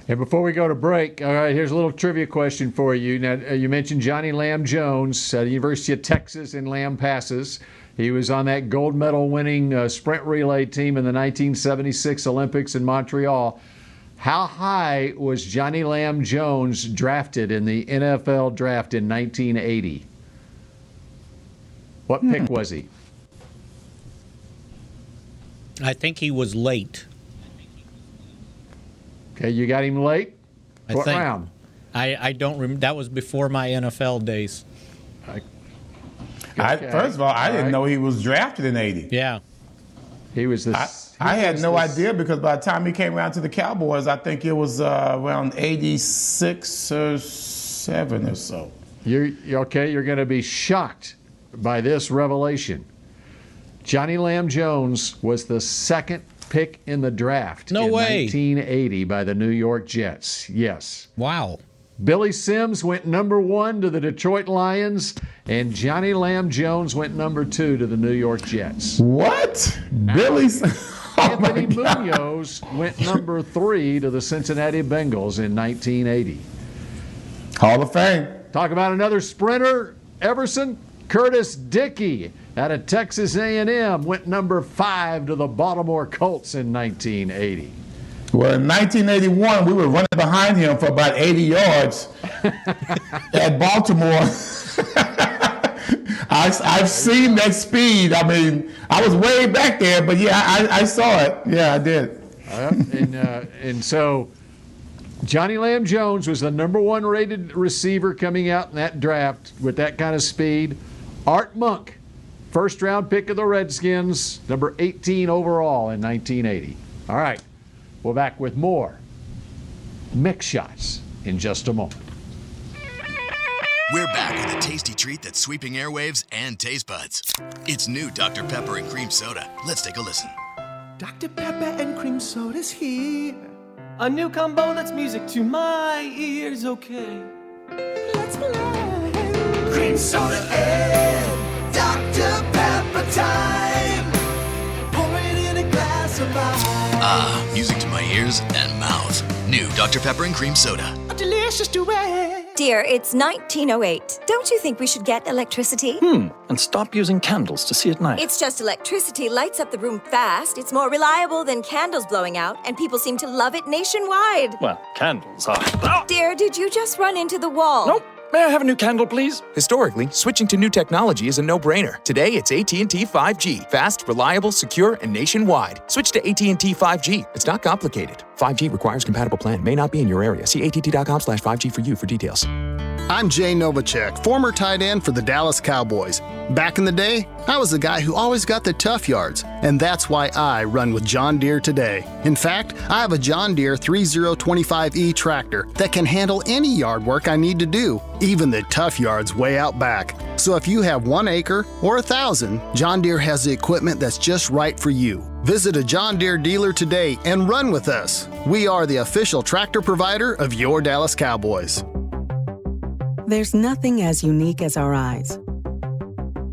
And before we go to break, all right, here's a little trivia question for you. Now, you mentioned Johnny Lamb Jones at the University of Texas in Lampasas. He was on that gold medal winning sprint relay team in the 1976 Olympics in Montreal. How high was Johnny Lamb Jones drafted in the NFL draft in 1980? What pick was he?
I think he was late.
Okay, you got him late? What round?
I don't remember. That was before my NFL days.
First of all, I didn't know he was drafted in 80.
Yeah.
He was
I had no idea, because by the time he came around to the Cowboys, I think it was around 86 or 7 or so.
You're going to be shocked by this revelation. Johnny Lamb Jones was the second pick in the draft in 1980 by the New York Jets. Yes.
Wow.
Billy Sims went number 1 to the Detroit Lions, and Johnny Lamb Jones went number 2 to the New York Jets.
What? Billy Sims?
Anthony Munoz went number 3 to the Cincinnati Bengals in 1980.
Hall of Fame.
Talk about another sprinter, Everson. Curtis Dickey out of Texas A&M went number 5 to the Baltimore Colts in 1980.
Well, in 1981, we were running behind him for about 80 yards at Baltimore. I've seen that speed. I mean, I was way back there, but yeah, I saw it. Yeah, I did.
And so Johnny Lamb Jones was the number 1 rated receiver coming out in that draft with that kind of speed. Art Monk, first-round pick of the Redskins, number 18 overall in 1980. All right, we're back with more Mick Shots in just a moment.
We're back with a tasty treat that's sweeping airwaves and taste buds. It's new Dr. Pepper and Cream Soda. Let's take a listen.
Dr. Pepper and Cream Soda's here. A new combo that's music to my ears, okay. Let's play. Cream Soda and Dr. Pepper time. Pour it in a glass of ice.
Ah, music to my ears and mouth. New Dr. Pepper and Cream Soda.
A delicious duet.
Dear, it's 1908. Don't you think we should get electricity?
And stop using candles to see at night.
It's just electricity lights up the room fast. It's more reliable than candles blowing out, and people seem to love it nationwide.
Well, candles are...
Dear, did you just run into the wall?
Nope. May I have a new candle, please?
Historically, switching to new technology is a no-brainer. Today, it's AT&T 5G. Fast, reliable, secure, and nationwide. Switch to AT&T 5G. It's not complicated. 5G requires compatible plan. May not be in your area. See att.com/5G for you for details.
I'm Jay Novacek, former tight end for the Dallas Cowboys. Back in the day, I was the guy who always got the tough yards, and that's why I run with John Deere today. In fact, I have a John Deere 3025E tractor that can handle any yard work I need to do, even the tough yards way out back. So if you have 1 acre or 1,000, John Deere has the equipment that's just right for you. Visit a John Deere dealer today and run with us. We are the official tractor provider of your Dallas Cowboys.
There's nothing as unique as our eyes,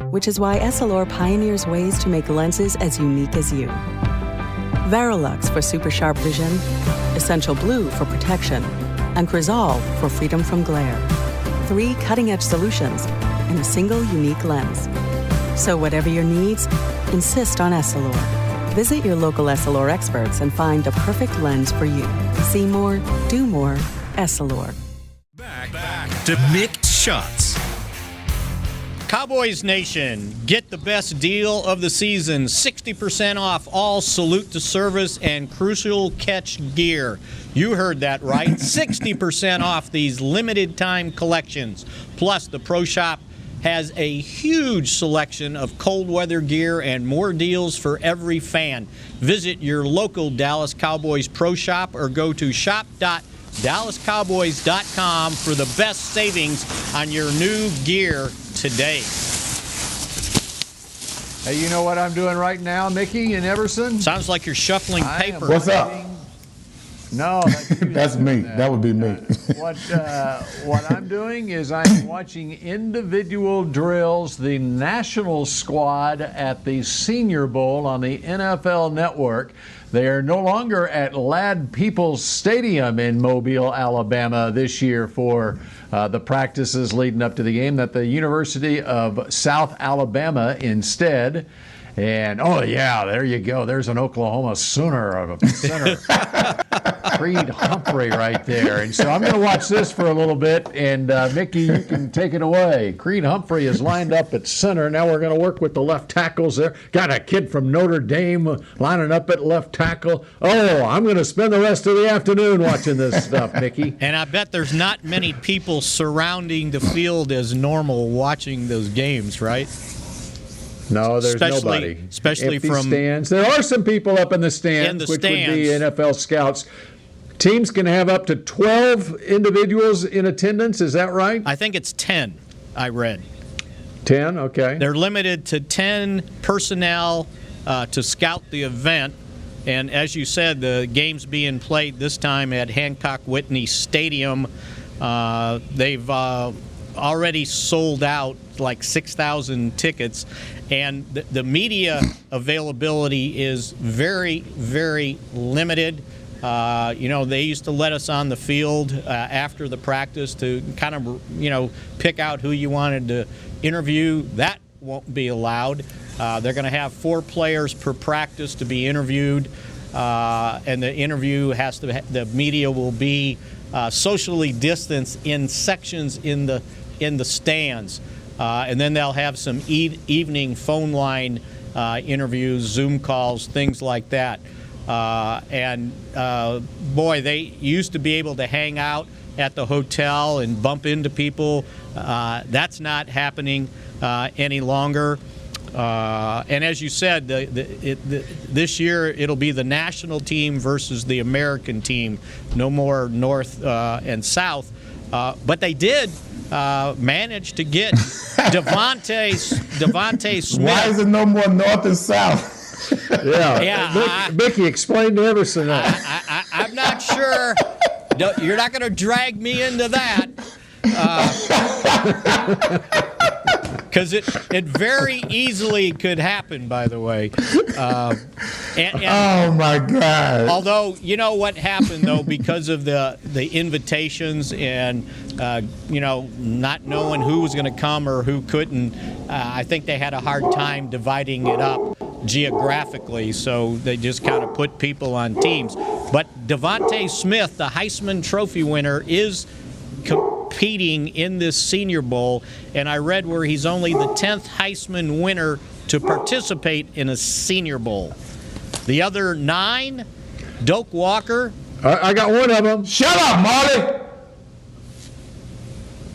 which is why Essilor pioneers ways to make lenses as unique as you. Verilux for super sharp vision, Essential Blue for protection, and Crizal for freedom from glare. 3 cutting-edge solutions in a single unique lens. So whatever your needs, insist on Essilor. Visit your local Essilor experts and find the perfect lens for you. See more, do more, Essilor.
Back to Mick Shots.
Cowboys Nation, get the best deal of the season. 60% off all salute to service and crucial catch gear. You heard that right. 60% off these limited time collections. Plus, the Pro Shop has a huge selection of cold weather gear and more deals for every fan. Visit your local Dallas Cowboys Pro Shop or go to shop.dallascowboys.com for the best savings on your new gear today.
Hey, you know what I'm doing right now, Mickey and Everson?
Sounds like you're shuffling paper.
What's up?
No,
that's me. That would be me.
What I'm doing is I'm watching individual drills, the national squad at the Senior Bowl on the NFL Network. They are no longer at Ladd Peoples Stadium in Mobile, Alabama this year for the practices leading up to the game, at the University of South Alabama instead. And, oh, yeah, there you go. There's an Oklahoma Sooner of a center. Creed Humphrey right there. And so I'm going to watch this for a little bit. And, Mickey, you can take it away. Creed Humphrey is lined up at center. Now we're going to work with the left tackles there. Got a kid from Notre Dame lining up at left tackle. Oh, I'm going to spend the rest of the afternoon watching this stuff, Mickey.
And I bet there's not many people surrounding the field as normal watching those games, right?
No, there's nobody.
Especially
empty
from
stands. There are some people up in the stands, which would be NFL scouts. Teams can have up to 12 individuals in attendance. Is that right?
I think it's 10, I read.
10, okay.
They're limited to 10 personnel to scout the event. And as you said, the game's being played this time at Hancock Whitney Stadium. They've already sold out like 6,000 tickets. And the media availability is very, very limited. They used to let us on the field after the practice to kind of, pick out who you wanted to interview. That won't be allowed. They're going to have 4 players per practice to be interviewed. And the interview the media will be socially distanced in sections in the stands. And then they'll have some evening phone line interviews, Zoom calls, things like that. They used to be able to hang out at the hotel and bump into people. That's not happening any longer. And as you said, this year it'll be the national team versus the American team. No more North and South. But they did manage to get Devonta Smith.
Why is it no more North and South?
Mickey, explain to Everson that.
I'm not sure. You're not going to drag me into that. Because it very easily could happen, by the way.
Oh, my God.
Although, you know what happened, though, because of the invitations and, not knowing who was going to come or who couldn't, I think they had a hard time dividing it up geographically, so they just kind of put people on teams. But Devonta Smith, the Heisman Trophy winner, is competing in this Senior Bowl, and I read where he's only the 10th Heisman winner to participate in a Senior Bowl. The other 9, Doak Walker.
I got one of them.
Shut up, Marty.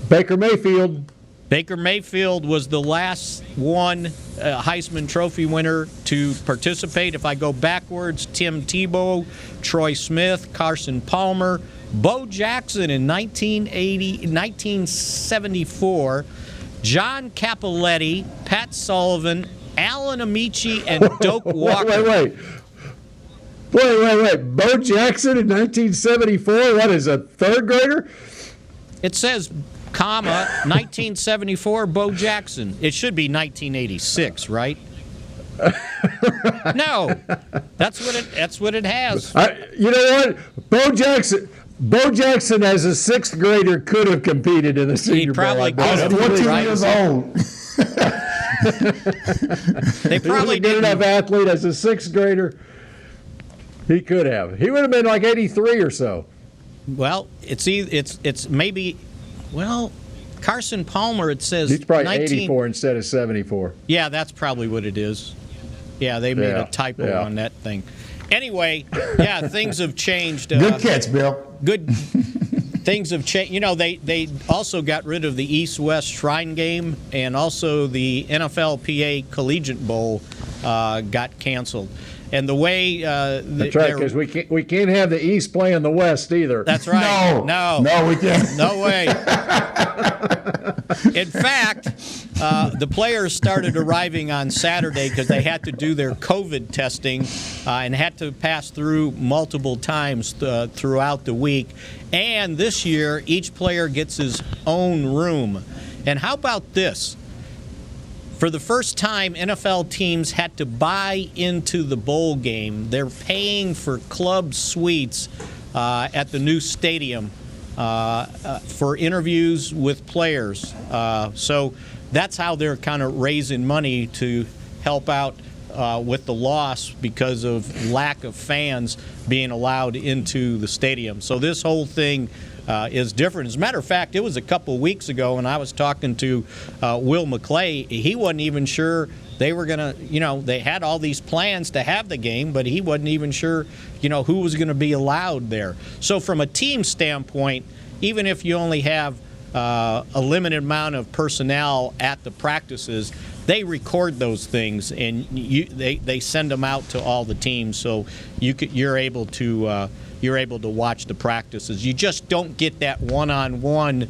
Baker Mayfield.
Baker Mayfield was the last one Heisman Trophy winner to participate. If I go backwards, Tim Tebow, Troy Smith, Carson Palmer, Bo Jackson in 1974, John Cappelletti, Pat Sullivan, Alan Amici, and Doak Walker.
Wait. Bo Jackson in 1974? What is a third grader?
It says, 1974, Bo Jackson. It should be 1986, right? No, that's what it has.
You know what? Bo Jackson as a 6th grader could have competed in the Senior Bowl.
Probably could have.
14 years old.
They probably
he was a good enough athlete as a 6th grader. He could have. He would have been like 83 or so.
Well, it's maybe. Well, Carson Palmer, it says
he's probably 84 instead of 74.
Yeah, that's probably what it is. Yeah, they made a typo on that thing. Anyway, things have changed.
Good catch, Bill.
Good. Things have changed. You know, they also got rid of the East-West Shrine Game, and also the NFLPA Collegiate Bowl got canceled. And the way
that's right, because we can't have the East playing the West either.
That's right.
No, we can't.
No way. In fact, the players started arriving on Saturday because they had to do their COVID testing and had to pass through multiple times throughout the week. And this year, each player gets his own room. And how about this? For the first time, NFL teams had to buy into the bowl game. They're paying for club suites at the new stadium for interviews with players. So that's how they're kind of raising money to help out with the loss because of lack of fans being allowed into the stadium. So this whole thing is different. As a matter of fact, it was a couple of weeks ago when I was talking to Will McClay. He wasn't even sure they were going to, they had all these plans to have the game, but he wasn't even sure, who was going to be allowed there. So from a team standpoint, even if you only have a limited amount of personnel at the practices, they record those things and they send them out to all the teams, so you're able to watch the practices. You just don't get that one-on-one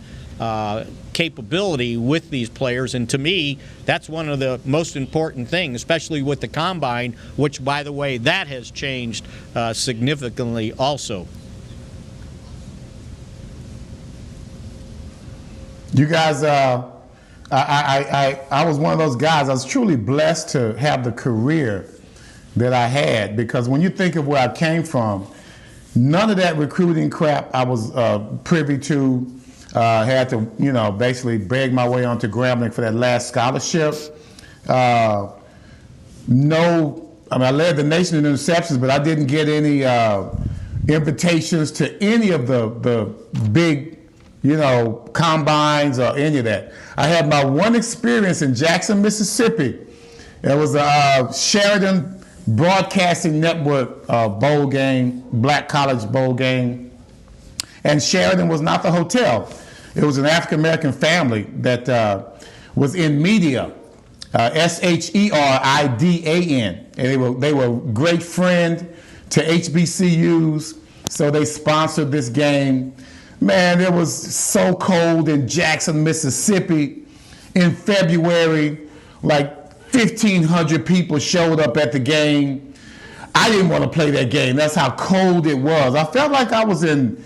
capability with these players, and to me, that's one of the most important things, especially with the combine, which, by the way, that has changed significantly also.
You guys, I was one of those guys. I was truly blessed to have the career that I had, because when you think of where I came from, none of that recruiting crap I was privy to. Had to, basically beg my way onto Grambling for that last scholarship. I led the nation in interceptions, but I didn't get any invitations to any of the big, combines or any of that. I had my one experience in Jackson, Mississippi. It was a Sheridan Broadcasting Network bowl game, Black College bowl game. And Sheridan was not the hotel. It was an African-American family that was in media, SHERIDAN. And they were a great friend to HBCUs, so they sponsored this game. Man, it was so cold in Jackson, Mississippi in February. Like 1,500 people showed up at the game. I didn't want to play that game. That's how cold it was. I felt like I was in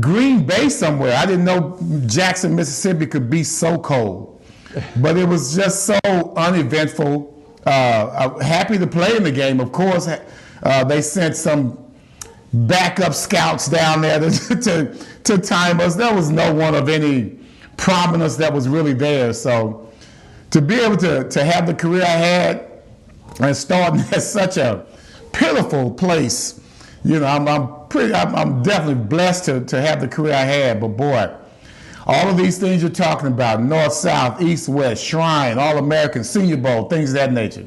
Green Bay somewhere. I didn't know Jackson, Mississippi could be so cold. but it was just so uneventful. Happy to play in the game. Of course, they sent some backup scouts down there to time us. There was no one of any prominence that was really there. So to be able to have the career I had and starting at such a pitiful place, you know, I'm definitely blessed to have the career I had. But boy, all of these things you're talking about, North, South, East, West, Shrine, All-American, Senior Bowl, things of that nature.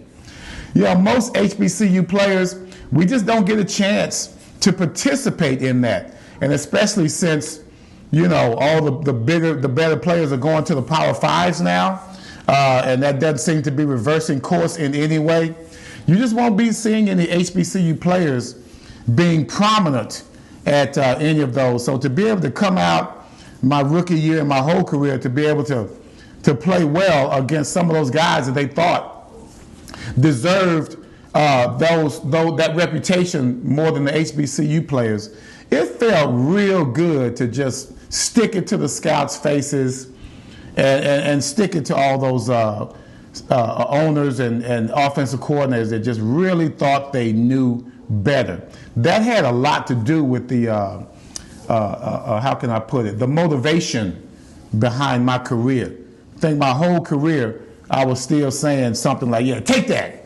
You know, most HBCU players, we just don't get a chance to participate in that. And especially since, you know, all the better players are going to the Power Fives now, and that doesn't seem to be reversing course in any way. You just won't be seeing any HBCU players being prominent at any of those. So to be able to come out my rookie year and my whole career, to be able to play well against some of those guys that they thought deserved that reputation more than the HBCU players, it felt real good to just stick it to the scouts' faces and stick it to all those owners and offensive coordinators that just really thought they knew better. That had a lot to do with the, how can I put it, the motivation behind my career. I think my whole career, I was still saying something like, yeah, take that.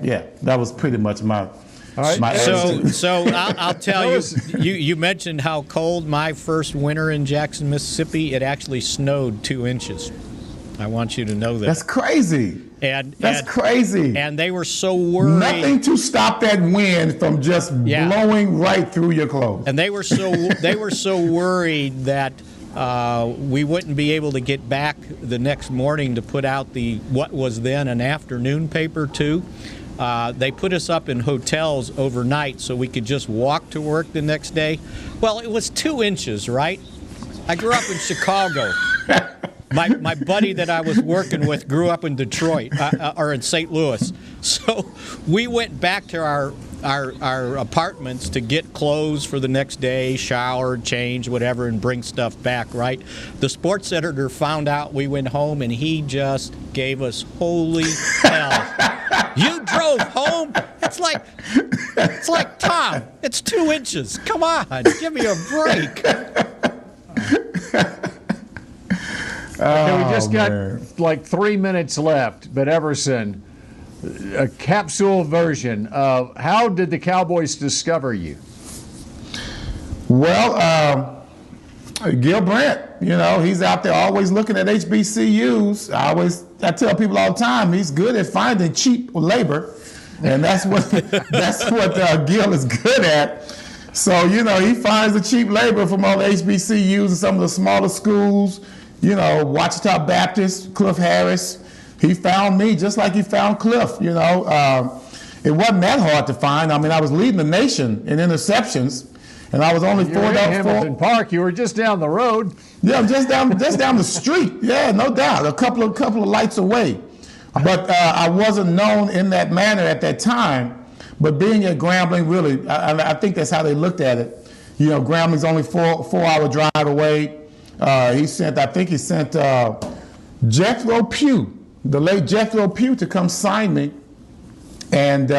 Yeah, that was pretty much my attitude.
So I'll tell you mentioned how cold my first winter in Jackson, Mississippi, it actually snowed 2 inches. I want you to know that.
That's crazy. That's crazy.
And they were so worried.
Nothing to stop that wind from just blowing right through your clothes.
And they were so worried that we wouldn't be able to get back the next morning to put out what was then an afternoon paper too. They put us up in hotels overnight so we could just walk to work the next day. Well, it was 2 inches, right? I grew up in Chicago. My buddy that I was working with grew up in Detroit or in St. Louis. So we went back to our apartments to get clothes for the next day, shower, change, whatever, and bring stuff back, right? The sports editor found out we went home, and he just gave us holy hell. You drove home? It's like Tom, it's 2 inches. Come on, give me a break.
Okay, we just got like 3 minutes left, but Everson, a capsule version of how did the Cowboys discover you?
Well, Gil Brandt, you know, he's out there always looking at HBCUs. I tell people all the time, he's good at finding cheap labor, and that's what Gil is good at. So, you know, he finds the cheap labor from all the HBCUs and some of the smaller schools. You know, Ouachita Baptist, Cliff Harris. He found me just like he found Cliff, you know. It wasn't that hard to find. I mean, I was leading the nation in interceptions, and I was only
You're in Hamilton Park. You were just down the road.
Yeah, just down the street. Yeah, no doubt. A couple of lights away. But I wasn't known in that manner at that time. But being at Grambling, really, I think that's how they looked at it. You know, Grambling's only 4-hour drive away. He sent Jethro Pugh, the late Jethro Pugh, to come sign me. And,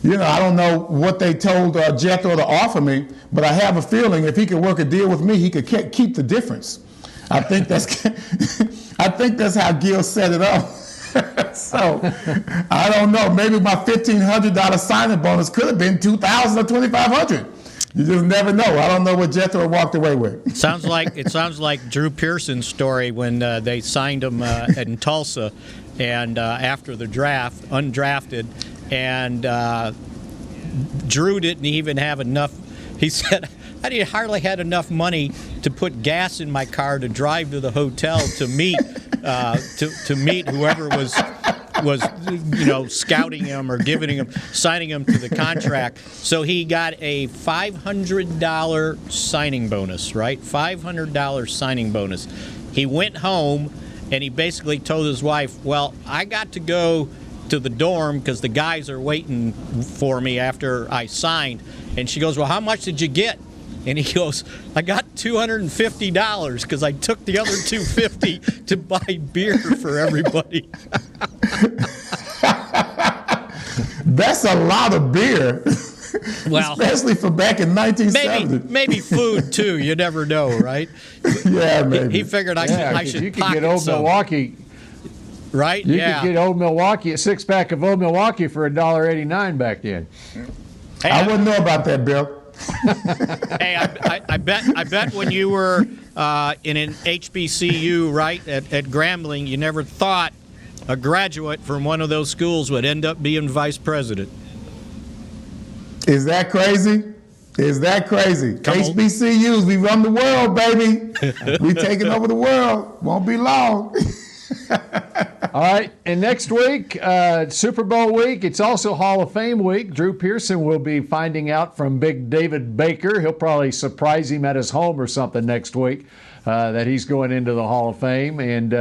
you know, I don't know what they told Jethro to offer me, but I have a feeling if he could work a deal with me, he could keep the difference. I think that's how Gil set it up. So, I don't know. Maybe my $1,500 signing bonus could have been $2,000 or $2,500. You just never know. I don't know what Jethro walked away with.
It sounds like Drew Pearson's story when they signed him in Tulsa, and after the draft, undrafted, and Drew didn't even have enough. He said, I hardly had enough money to put gas in my car to drive to the hotel to meet to meet whoever was you know, scouting him or signing him to the contract. So he got a $500 signing bonus, right? $500 signing bonus. He went home and he basically told his wife, well, I got to go to the dorm because the guys are waiting for me after I signed. And she goes, well, how much did you get? And he goes, I got $250 because I took the other $250 to buy beer for everybody.
That's a lot of beer.
Well,
especially for back in 1970.
Maybe food too. You never know, right?
Yeah, maybe.
He figured I should.
You could get Old Milwaukee,
right?
You could get Old Milwaukee, a 6-pack of Old Milwaukee for $1.89 back then.
Hey, I wouldn't know about that, Bill.
Hey, I bet when you were in an HBCU, right, at Grambling, you never thought a graduate from one of those schools would end up being vice president.
Is that crazy? Is that crazy? HBCUs, we run the world, baby. We taking over the world. Won't be long.
All right, and next week, Super Bowl week, it's also Hall of Fame week. Drew Pearson will be finding out from Big David Baker. He'll probably surprise him at his home or something next week that he's going into the Hall of Fame. And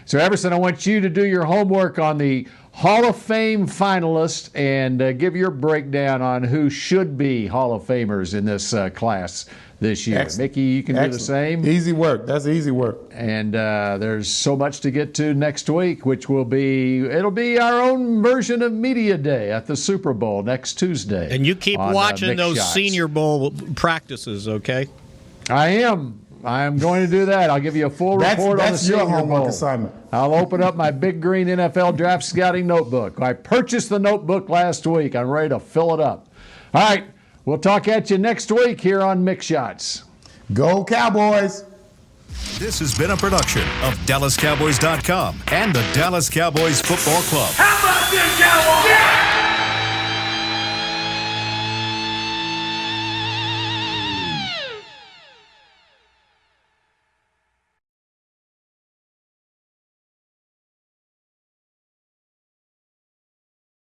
so, Everson, I want you to do your homework on the Hall of Fame finalists and give your breakdown on who should be Hall of Famers in this class this year.
Excellent.
Mickey, you can do the same.
Easy work. That's easy work.
And there's so much to get to next week, which it'll be our own version of Media Day at the Super Bowl next Tuesday.
And you keep watching those
Shots.
Senior Bowl practices, okay?
I am going to do that. I'll give you a full report on the Senior Bowl.
That's your homework assignment.
I'll open up my big green NFL draft scouting notebook. I purchased the notebook last week. I'm ready to fill it up. All right. We'll talk at you next week here on Mick Shots.
Go Cowboys!
This has been a production of DallasCowboys.com and the Dallas Cowboys Football Club.
How about this, Cowboys? Yeah!